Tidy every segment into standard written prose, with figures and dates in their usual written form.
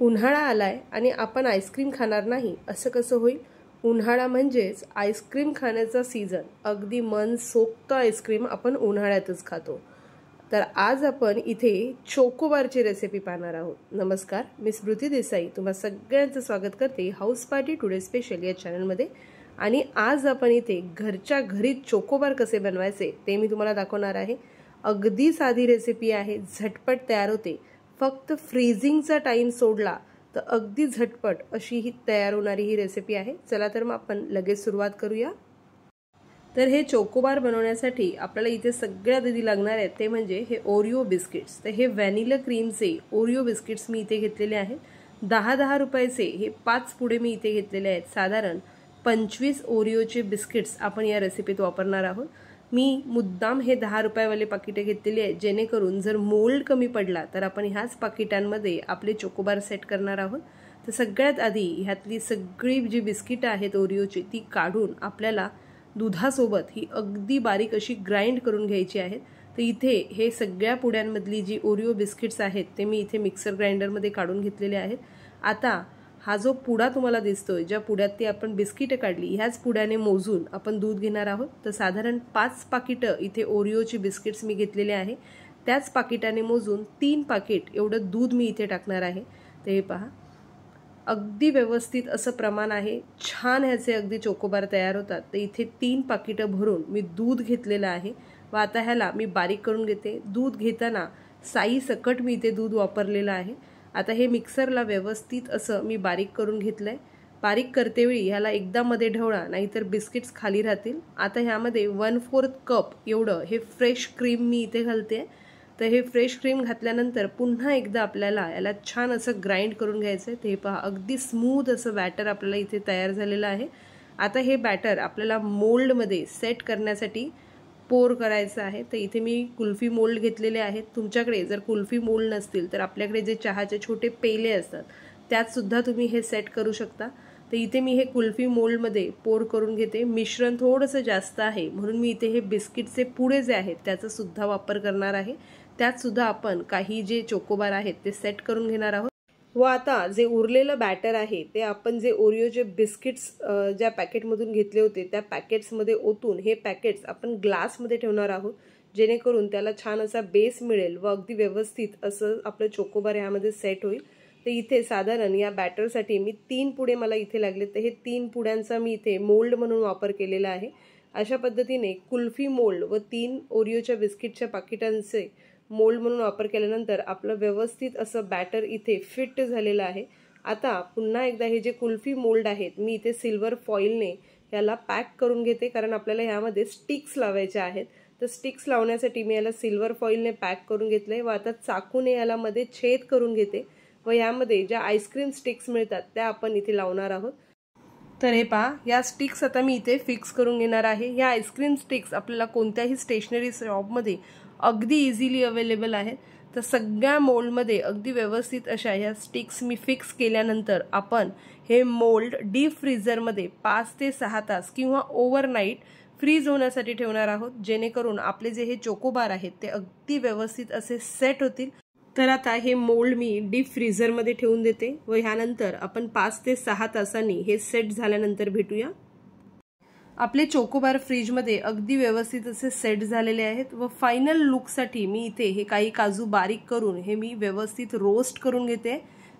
उन्हाळा आलाय आणि आपण आईस्क्रीम खाणार नाही असं कसं होईल? उन्हाळा म्हणजेच आईस्क्रीम खाण्याचा सीझन. अगदी मन सोक्त आईस्क्रीम आपण उन्हाळ्यातच खातो. तर आज आपण इथे चोकोबारची रेसिपी पाहणार आहोत. नमस्कार, मी स्मृती देसाई तुम्हा सगळ्यांचं स्वागत करते हाऊस पार्टी टुडे स्पेशल या चॅनलमध्ये. आणि आज आपण इथे घरच्या घरी चोकोबार कसे बनवायचे ते मी तुम्हाला दाखवणार आहे. अगदी साधी रेसिपी आहे, झटपट तयार होते. फक्त फ्रीजिंगचा टाइम सोडला तर अगदी झटपट अशी ही तयार होणारी ही रेसिपी आहे. चला तर मग आपण लगेच सुरुवात करूया. तर हे चोकोबार बनवण्यासाठी आपल्याला इथे सगळ्यात आधी लागणार आहे ते म्हणजे हे ओरिओ बिस्किट्स. तर हे व्हॅनिला क्रीमचे ओरिओ बिस्किट्स मी इथे घेतलेले आहेत. 10-10 रुपयाचे हे 5 पुडे मी इथे घेतलेले आहेत. साधारण 25 ओरिओचे बिस्किट्स आपण या रेसिपीत वापरणार आहोत. मी मुद्दाम हे 10 रुपयावाले पाकिटे घेतलेले आहेत, जेणेकरून जर मोल्ड कमी पडला तर आपण ह्याच पाकिटांमध्ये आपले चोकोबार सेट करणार आहोत. तर सगळ्यात आधी ह्यातली सगळी जी बिस्किटं आहेत ओरिओची ती काढून आपल्याला दुधासोबत ही अगदी बारीक अशी ग्राइंड करून घ्यायची आहेत. तर इथे हे सगळ्या पुड्यांमधली जी ओरिओ बिस्किट्स आहेत ते मी इथे मिक्सर ग्राइंडरमध्ये काढून घेतलेले आहेत. आता हा जो पुडा तुम्हाला दिसतोय, ज्या पुड्यात ती आपण बिस्किटं काढली, ह्याच पुड्याने मोजून आपण दूध घेणार आहोत. तर साधारण 5 पाकिटं इथे ओरिओची बिस्किट्स मी घेतलेले आहे. त्याच पाकिटाने मोजून 3 पाकिट एवढं दूध मी इथे टाकणार आहे. तर हे पहा, अगदी व्यवस्थित असं प्रमाण आहे. छान ह्याचे अगदी चोकोबार तयार होतात. तर इथे 3 पाकिटं भरून मी दूध घेतलेलं आहे व आता ह्याला मी बारीक करून घेते. दूध घेताना साई सकट मी इथे दूध वापरलेलं आहे. आता हे मिक्सरला व्यवस्थित असं मी बारीक करून घेतलंय. बारीक करतेवेळी ह्याला एकदा मध्ये ढवळा, नाहीतर बिस्किट्स खाली राहतील. आता ह्यामध्ये 1/4 कप एवढं हे फ्रेश क्रीम मी इथे घालते. तर हे फ्रेश क्रीम घातल्यानंतर पुन्हा एकदा आपल्याला याला छान असं ग्राइंड करून घ्यायचं आहे. ते पहा, अगदी स्मूथ असं बॅटर आपल्याला इथे तयार झालेलं आहे. आता हे बॅटर आपल्याला मोल्डमध्ये सेट करण्यासाठी पोर करायचं आहे. तर इथे मी कुल्फी मोल्ड घेतलेले आहेत. तुमच्याकडे जर कुल्फी मोल्ड नसतील तर आपल्याकडे जे चहाचे छोटे पेले असतात त्यात सुद्धा तुम्ही हे सेट करू शकता. तर इथे मी हे कुल्फी मोल्डमध्ये पोर करून घेते. मिश्रण थोडंसं जास्त आहे म्हणून मी इथे हे बिस्किटचे पुडे जे आहेत त्याचा सुद्धा वापर करणार आहे. त्यात सुद्धा आपण काही जे चोकोबार आहेत ते सेट करून घेणार आहोत. व आता जे उरलेलं बॅटर आहे ते आपण जे ओरिओचे बिस्किट्स ज्या पॅकेटमधून घेतले होते त्या पॅकेट्समध्ये ओतून हे पॅकेट्स आपण ग्लासमध्ये ठेवणार आहोत, जेणेकरून त्याला छान असा बेस मिळेल व अगदी व्यवस्थित असं आपलं चोकोबार ह्यामध्ये सेट होईल. तर इथे साधारण या बॅटरसाठी मी 3 पुडे मला इथे लागले. तर हे 3 पुड्यांचा मी इथे मोल्ड म्हणून वापर केलेला आहे. अशा पद्धतीने कुल्फी मोल्ड व 3 ओरिओच्या बिस्किटच्या पाकिटांचे मोल्ड म्हणून वापर केल्यानंतर आपलं व्यवस्थित असं बॅटर इथे फिट झालेलं आहे. आता पुन्हा एकदा हे जे कुल्फी मोल्ड आहेत मी इथे सिल्वर फॉइलने याला पॅक करून घेते, कारण आपल्याला ह्यामध्ये स्टिक्स लावायचे आहेत. तर स्टिक्स लावण्यासाठी मी याला सिल्वर फॉइलने पॅक करून घेतलंय व आता चाकूने याला मध्ये छेद करून घेते व यामध्ये ज्या आईस्क्रीम स्टिक्स मिळतात त्या आपण इथे लावणार आहोत. तर हे पहा, या स्टिक्स आता मी इथे फिक्स करून घेणार आहे. या आईस्क्रीम स्टिक्स आपल्याला कोणत्याही स्टेशनरी शॉपमध्ये अगदी इझिली अवेलेबल आहेत. तर सगळ्या मोल्डमध्ये अगदी व्यवस्थित अशा ह्या स्टिक्स मी फिक्स केल्यानंतर आपण हे मोल्ड डीप फ्रीझरमध्ये 5 ते 6 तास किंवा ओव्हरनाईट फ्रीज होण्यासाठी ठेवणार आहोत, जेणेकरून आपले जे हे चोकोबार आहेत ते अगदी व्यवस्थित असे सेट होतील. तर आता हे मोल्ड मी डीप फ्रीझरमध्ये ठेवून देते व ह्यानंतर आपण 5 ते 6 तासांनी हे सेट झाल्यानंतर भेटूया. आपले चोकोबार फ्रीजमध्ये अगदी व्यवस्थित असे सेट झालेले आहेत व फायनल लुकसाठी मी इथे हे काही काजू बारीक करून हे मी व्यवस्थित रोस्ट करून घेते,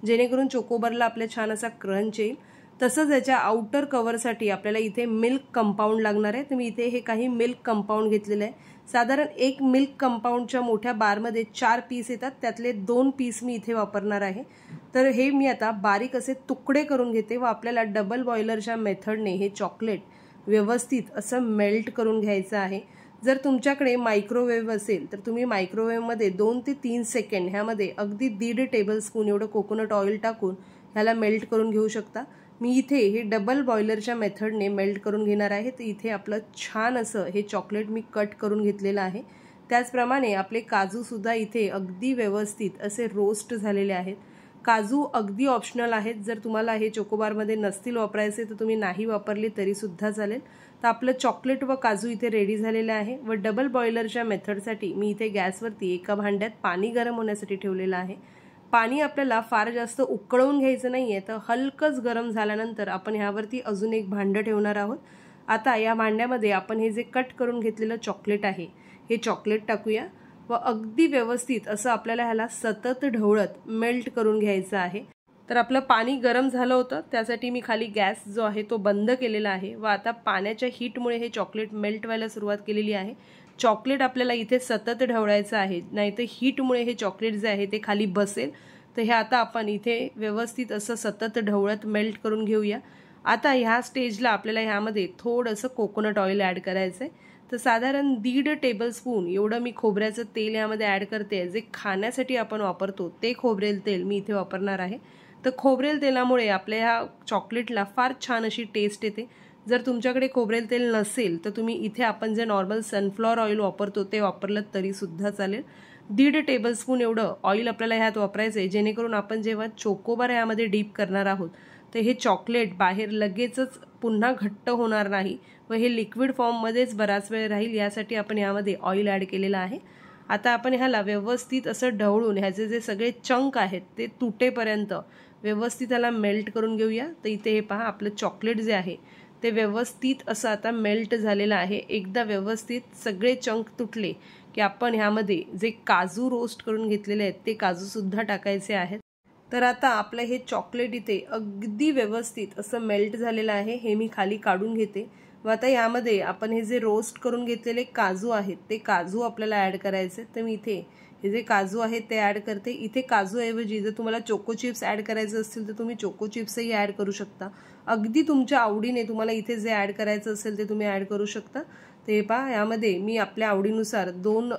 जेणेकरून चोकोबारला आपल्या छान असा क्रंच येईल. तसंच याच्या आउटर कव्हरसाठी आपल्याला इथे मिल्क कंपाऊंड लागणार आहे. तर मी इथे हे काही मिल्क कंपाऊंड घेतलेलं आहे. साधारण 1 मिल्क कंपाऊंडच्या मोठ्या बारमध्ये 4 पीस येतात, त्यातले 2 पीस मी इथे वापरणार आहे. तर हे मी आता बारीक असे तुकडे करून घेते व आपल्याला डबल बॉयलरच्या मेथडने हे चॉकलेट व्यवस्थित असं मेल्ट करून घ्यायचं आहे. जर तुमच्याकडे मायक्रोवेव्ह असेल तर तुम्ही मायक्रोवेव्हमध्ये 2 ते 3 सेकंड ह्यामध्ये अगदी 1.5 टेबलस्पून एवढं कोकोनट ऑइल टाकून ह्याला मेल्ट करून घेऊ शकता. मी इथे हे डबल बॉयलरच्या मेथडने मेल्ट करून घेणार आहे. तर इथे आपलं छान असं हे चॉकलेट मी कट करून घेतलेलं आहे. त्याचप्रमाणे आपले काजूसुद्धा इथे अगदी व्यवस्थित असे रोस्ट झालेले आहेत. काजू अगदी ऑप्शनल आहेत. जर तुम्हाला हे चोकोबारमध्ये नसतील वापरायचे तर तुम्ही नाही वापरले तरी सुद्धा चालेल. तर आपलं चॉकलेट व काजू इथे रेडी झालेलं आहे व डबल बॉयलरच्या मेथडसाठी मी इथे गॅसवरती एका भांड्यात पाणी गरम होण्यासाठी ठेवलेलं आहे. पाणी आपल्याला फार जास्त उकळवून घ्यायचं नाही आहे, तर हलकंच गरम झाल्यानंतर आपण ह्यावरती अजून एक भांडं ठेवणार आहोत। आता या भांड्यामध्ये आपण हे जे कट करून घेतलेलं चॉकलेट आहे हे चॉकलेट टाकूया व अगदी व्यवस्थित असं आपल्याला ह्याला सतत ढवळत मेल्ट करून घ्यायचं आहे। तर आपलं पाणी गरम झालं होतं, त्यासाठी मी खाली गॅस जो आहे तो बंद केलेला आहे व आता पाण्याच्या हीटमुळे हे चॉकलेट मेल्ट व्हायला सुरुवात केलेली आहे। चॉकलेट आपल्याला इथे सतत ढवळायचं आहे, नाहीतर हीटमुळे हे चॉकलेट जे आहे ते खाली बसेल। तर हे आता आपण इथे व्यवस्थित असं सतत ढवळत मेल्ट करून घेऊया। आता ह्या स्टेजला आपल्याला ह्यामध्ये थोडंसं कोकोनट ऑइल ॲड करायचं आहे। तर साधारण 1.5 टेबलस्पून एवढं मी खोबऱ्याचं तेल यामध्ये ॲड करते। जे खाण्यासाठी आपण वापरतो ते खोबरेल तेल मी इथे वापरणार आहे। तर खोबरेल तेलामुळे आपल्या ह्या चॉकलेटला फार छान अशी टेस्ट येते। जर तुमच्याकडे खोबरेल तेल नसेल तर तुम्ही इथे आपण जे नॉर्मल सनफ्लॉवर ऑइल वापरतो ते वापरलं तरी सुद्धा चालेल। 1.5 टेबलस्पून एवढं ऑइल आपल्याला ह्यात वापरायचं आहे, जेणेकरून आपण जेव्हा चोकोबार यामध्ये डीप करणार आहोत तर हे चॉकलेट बाहेर लगेचच पुन्हा घट्ट होणार नाही व हे लिक्विड फॉर्ममध्येच बराच वेळ राहील, यासाठी आपण यामध्ये ऑइल ॲड केलेलं आहे। आता आपण ह्याला व्यवस्थित असं ढवळून ह्याचे जे सगळे चंक आहेत ते तुटेपर्यंत व्यवस्थित ह्याला मेल्ट करून घेऊया। तर इथे हे पहा, आपलं चॉकलेट जे आहे ते व्यवस्थित असं आता मेल्ट झालेलं आहे। एकदा व्यवस्थित सगळे चंक तुटले की आपण ह्यामध्ये जे काजू रोस्ट करून घेतलेले आहेत ते काजू सुद्धा टाकायचे आहेत। तर आता आपलं हे चॉकलेट इथे अगदी व्यवस्थित असं मेल्ट झालेलं आहे, हे मी खाली काढून घेते व आता यामध्ये आपण हे जे रोस्ट करून घेतलेले काजू आहेत ते काजू आपल्याला ॲड करायचे। तर मी इथे हे जे काजू आहेत ते ॲड करते। इथे काजूऐवजी जर तुम्हाला चोको चिप्स ॲड करायचे असतील तर तुम्ही चोको चिप्सही ॲड करू शकता। अगदी तुमच्या आवडीने तुम्हाला इथे जे ॲड करायचं असेल ते तुम्ही ॲड करू शकता। तर हे पहा, यामध्ये मी आपल्या आवडीनुसार 2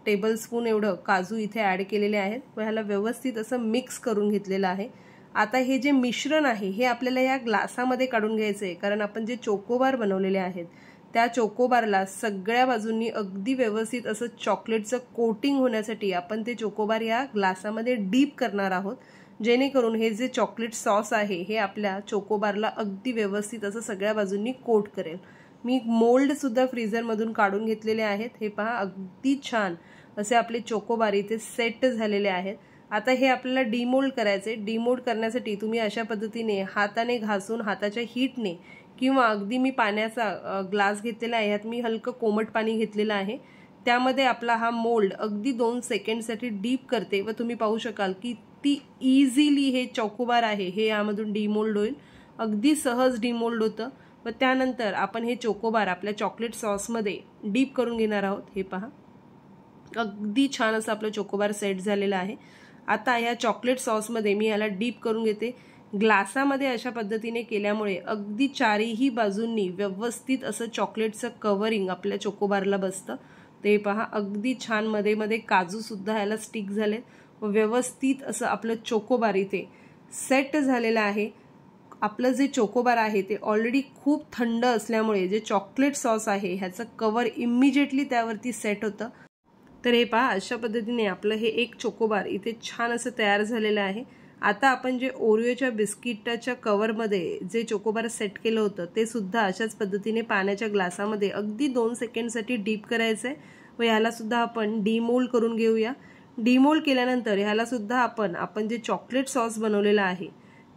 टेबलस्पून एवढं काजू इथे ॲड केलेले आहेत व ह्याला व्यवस्थित असं मिक्स करून घेतलेलं आहे। आता हे जे मिश्रण आहे हे आपल्याला या ग्लासामध्ये काढून घ्यायचं आहे, कारण आपण जे चोकोबार बनवलेले आहेत त्या चोकोबारला सगळ्या बाजूंनी अगदी व्यवस्थित असं चॉकलेटचं कोटिंग होण्यासाठी आपण ते चोकोबार या ग्लासामध्ये डीप करणार आहोत, जेणेकरून हे जे चॉकलेट सॉस आहे हे आपल्या चोकोबारला अगदी व्यवस्थित असं सगळ्या बाजूंनी कोट करेल। मी मोल्ड सुद्धा फ्रीझरमधून काढून घेतलेले आहेत। हे पहा, अगदी छान असे आपले चोकोबार इथे सेट झालेले आहेत। आता हे आपल्याला डिमोल्ड करायचे। डिमोल्ड करण्यासाठी तुम्ही अशा पद्धतीने हाताने घासून हाताच्या हीटने किंवा अगदी मी पाण्याचा ग्लास घेतलेला आहे, यात मी हलकं कोमट पाणी घेतलेलं आहे, त्यामध्ये आपला हा मोल्ड अगदी 2 सेकंडसाठी डीप करते व तुम्ही पाहू शकाल की ती इझिली हे चोकोबार आहे हे यामधून डिमोल्ड होईल। अगदी सहज डिमोल्ड होतं व त्यानंतर आपण हे चोकोबार आपल्या चॉकलेट सॉसमध्ये डीप करून घेणार आहोत। हे पहा, अगदी छान असं आपलं चोकोबार सेट झालेलं आहे। आता या चॉकलेट सॉसमध्ये मी याला डीप करून घेते। ग्लासामध्ये अशा पद्धतीने केल्यामुळे अगदी चारही बाजूंनी व्यवस्थित असं चॉकलेटचं कव्हरिंग आपल्या चोकोबारला बसतं। ते पहा, अगदी छान मध्ये मध्ये काजू सुद्धा याला स्टिक झाले व व्यवस्थित असं आपलं चोकोबार इथे सेट झालेलं आहे। आपलं जे चोकोबार आहे ते ऑलरेडी खूप थंड असल्यामुळे जे चॉकलेट सॉस आहे ह्याचं कव्हर इमिजिएटली त्यावरती सेट होतं। तर हे पहा, अशा पद्धतीने आपलं हे एक चोकोबार इथे छान असं तयार झालेलं आहे। आता आपण जे ओरिओच्या बिस्किटाच्या कव्हरमध्ये जे चोकोबार सेट केलं होतं ते सुद्धा अशाच पद्धतीने पाण्याच्या ग्लासामध्ये अगदी 2 सेकंडसाठी डीप करायचं आहे व ह्याला सुद्धा आपण डिमोल्ड करून घेऊया। डिमोल्ड केल्यानंतर ह्याला सुद्धा आपण जे चॉकलेट सॉस बनवलेला आहे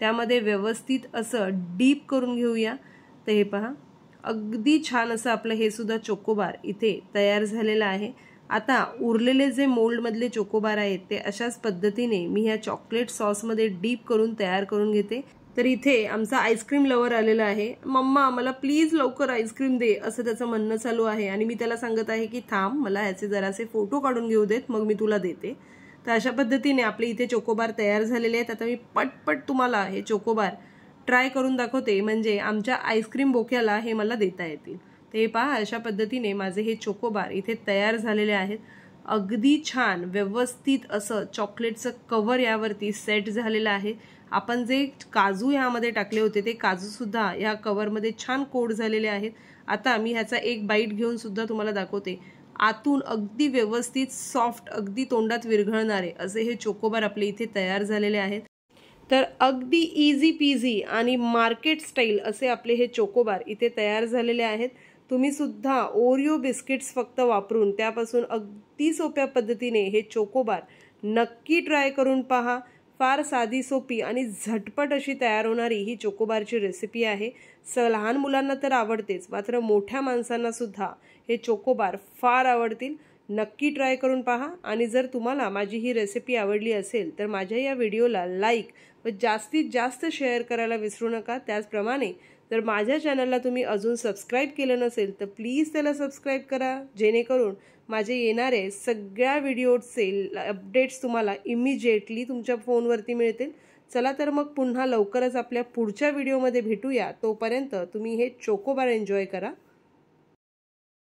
त्यामध्ये व्यवस्थित असं डीप करून घेऊया। तर हे पहा, अगदी छान असं आपलं हे सुद्धा चोकोबार इथे तयार झालेलं आहे। आता उरलेले जे मोल्डमधले चोकोबार आहेत ते अशाच पद्धतीने मी ह्या चॉकलेट सॉसमध्ये डीप करून तयार करून घेते। तर इथे आमचा आईस्क्रीम लवर आलेला आहे। मम्मा, मला प्लीज लवकर आईस्क्रीम दे असं त्याचं म्हणणं चालू आहे आणि मी त्याला सांगत आहे की थांब, मला ह्याचे जरासे फोटो काढून घेऊ देत, मग मी तुला देते। तर अशा पद्धतीने आपले इथे चोकोबार तयार झालेले आहेत। आता मी पटपट तुम्हाला हे चोकोबार ट्राय करून दाखवते, म्हणजे आमच्या आईस्क्रीम बोक्याला हे मला देता येतील। ते पहा, अशा पद्धतीने माझे हे चोकोबार इथे तयार झालेले आहेत। अगदी छान व्यवस्थित असं चॉकलेटचं कव्हर यावरती सेट झालेलं आहे। आपण जे काजू यामध्ये टाकले होते ते काजू सुद्धा या कव्हरमध्ये छान कोट झालेले आहेत। आता मी ह्याचा एक बाईट घेऊन सुद्धा तुम्हाला दाखवते। आतून अगदी व्यवस्थित सॉफ्ट, अगदी तोंडात विरघळणारे असे हे चोकोबार आपले इथे तयार झालेले आहेत। तर अगदी इझी पीझी आणि मार्केट स्टाईल असे आपले हे चोकोबार इथे तयार झालेले आहेत। तुम्ही सुद्धा ओरिओ बिस्किट्स फक्त वापरून त्यापासून अगदी सोप्या पद्धतीने हे चोकोबार नक्की ट्राय करून पहा. फार साधी सोपी आणि झटपट अशी तयार होणारी ही चोकोबारची रेसिपी आहे. लहान मुलांना तर आवडतेच, मात्र मोठ्या माणसांना सुद्धा हे चोकोबार फार आवडतील. नक्की ट्राय करून पहा. आणि जर तुम्हाला माझी ही रेसिपी आवडली असेल तर माझ्या या व्हिडिओला लाईक व जास्तीत जास्त शेअर करायला विसरू नका. त्याचप्रमाणे जर माझ्या चॅनलला तुम्ही अजून सबस्क्राईब केलं नसेल तर प्लीज त्याला सबस्क्राईब करा, जेणेकरून माझे येणारे सगळ्या व्हिडिओचे अपडेट्स तुम्हाला इमिजिएटली तुमच्या फोनवरती मिळतील. चला तर मग पुन्हा लवकरच आपल्या पुढच्या व्हिडिओमध्ये भेटूया. तोपर्यंत तुम्ही हे चोकोबार एन्जॉय करा.